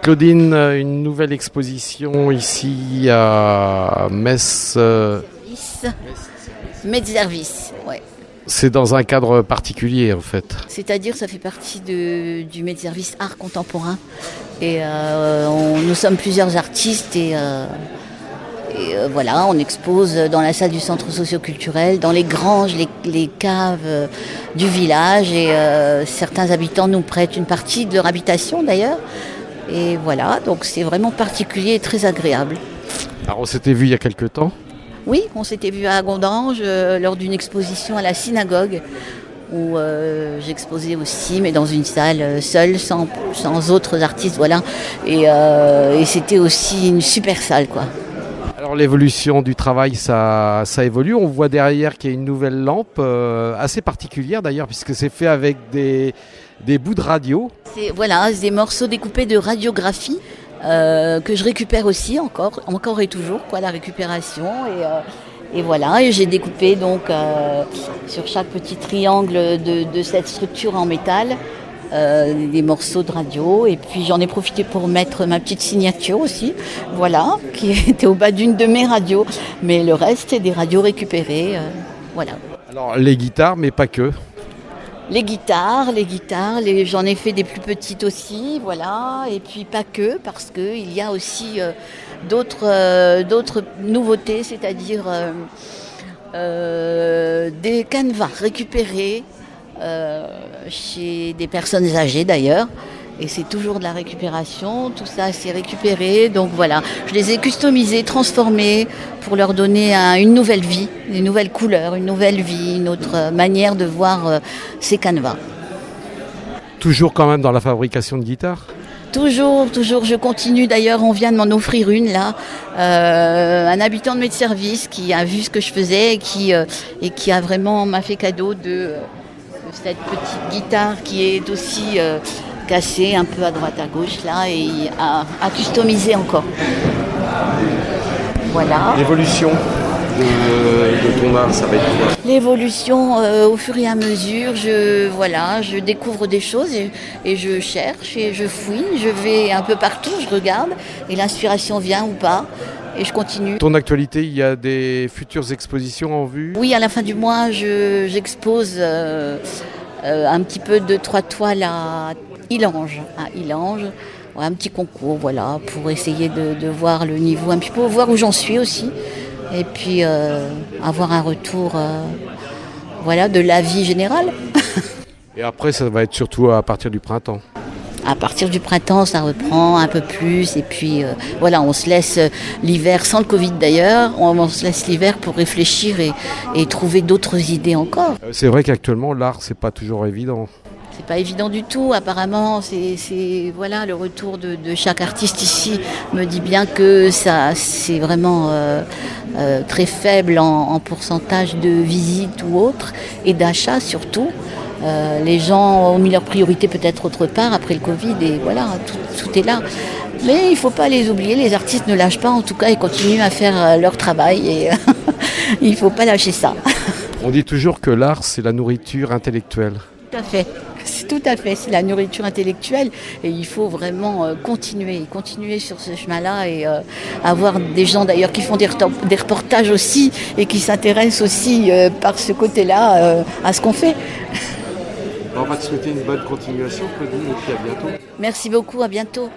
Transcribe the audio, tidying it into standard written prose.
Claudine, une nouvelle exposition ici à Metz. Metz-Service, ouais. C'est dans un cadre particulier en fait. C'est-à-dire ça fait partie du Metz-Service art contemporain. Et nous sommes plusieurs artistes et voilà, on expose dans la salle du centre socio-culturel, dans les granges, les caves du village et certains habitants nous prêtent une partie de leur habitation d'ailleurs. Et voilà, donc c'est vraiment particulier et très agréable. Alors on s'était vu il y a quelque temps. Oui, on s'était vu à Gondange lors d'une exposition à la synagogue où j'exposais aussi, mais dans une salle seule, sans autres artistes, voilà. Et c'était aussi une super salle, quoi. Alors l'évolution du travail, ça évolue. On voit derrière qu'il y a une nouvelle lampe, assez particulière d'ailleurs, puisque c'est fait avec des bouts de radio. C'est des morceaux découpés de radiographie. Que je récupère aussi encore et toujours, quoi, la récupération et voilà, et j'ai découpé donc sur chaque petit triangle de cette structure en métal des morceaux de radio, et puis j'en ai profité pour mettre ma petite signature aussi, voilà, qui était au bas d'une de mes radios, mais le reste c'est des radios récupérées, voilà. Alors les guitares, mais pas que. Les guitares, j'en ai fait des plus petites aussi, voilà, et puis pas que, parce qu'il y a aussi d'autres nouveautés, c'est-à-dire des canevas récupérés chez des personnes âgées d'ailleurs, et c'est toujours de la récupération, tout ça c'est récupéré, donc voilà, je les ai customisés, transformés pour leur donner une nouvelle vie, une nouvelle couleur, une nouvelle vie, une autre manière de voir ces canevas. Toujours quand même dans la fabrication de guitares ? Toujours, je continue. D'ailleurs, on vient de m'en offrir une là, un habitant de Metz-Service qui a vu ce que je faisais et qui a vraiment m'a fait cadeau de cette petite guitare qui est aussi cassée un peu à droite à gauche là et à customiser encore. Voilà. L'évolution de ton art, ça va être quoi ? L'évolution au fur et à mesure, je découvre des choses et je cherche et je fouine, je vais un peu partout, je regarde et l'inspiration vient ou pas et je continue. Ton actualité, il y a des futures expositions en vue ? Oui, à la fin du mois, j'expose un petit peu de 3 toiles à Illange, un petit concours, voilà, pour essayer de voir le niveau, un petit peu voir où j'en suis aussi. Et puis avoir un retour de la vie générale. Et après, ça va être surtout à partir du printemps. À partir du printemps, ça reprend un peu plus. Et puis on se laisse l'hiver, sans le Covid d'ailleurs, on se laisse l'hiver pour réfléchir et trouver d'autres idées encore. C'est vrai qu'actuellement, l'art, c'est pas toujours évident. C'est pas évident du tout. Apparemment, le retour de chaque artiste ici me dit bien que ça, c'est vraiment très faible en pourcentage de visites ou autres et d'achats surtout. Les gens ont mis leurs priorités peut-être autre part après le Covid et voilà, tout est là. Mais il ne faut pas les oublier, les artistes ne lâchent pas, en tout cas ils continuent à faire leur travail et il ne faut pas lâcher ça. On dit toujours que l'art, c'est la nourriture intellectuelle. Tout à fait, c'est la nourriture intellectuelle et il faut vraiment continuer sur ce chemin-là et avoir des gens d'ailleurs qui font des reportages aussi et qui s'intéressent aussi par ce côté-là à ce qu'on fait. On va te souhaiter une bonne continuation, Claudine, et puis à bientôt. Merci beaucoup, à bientôt.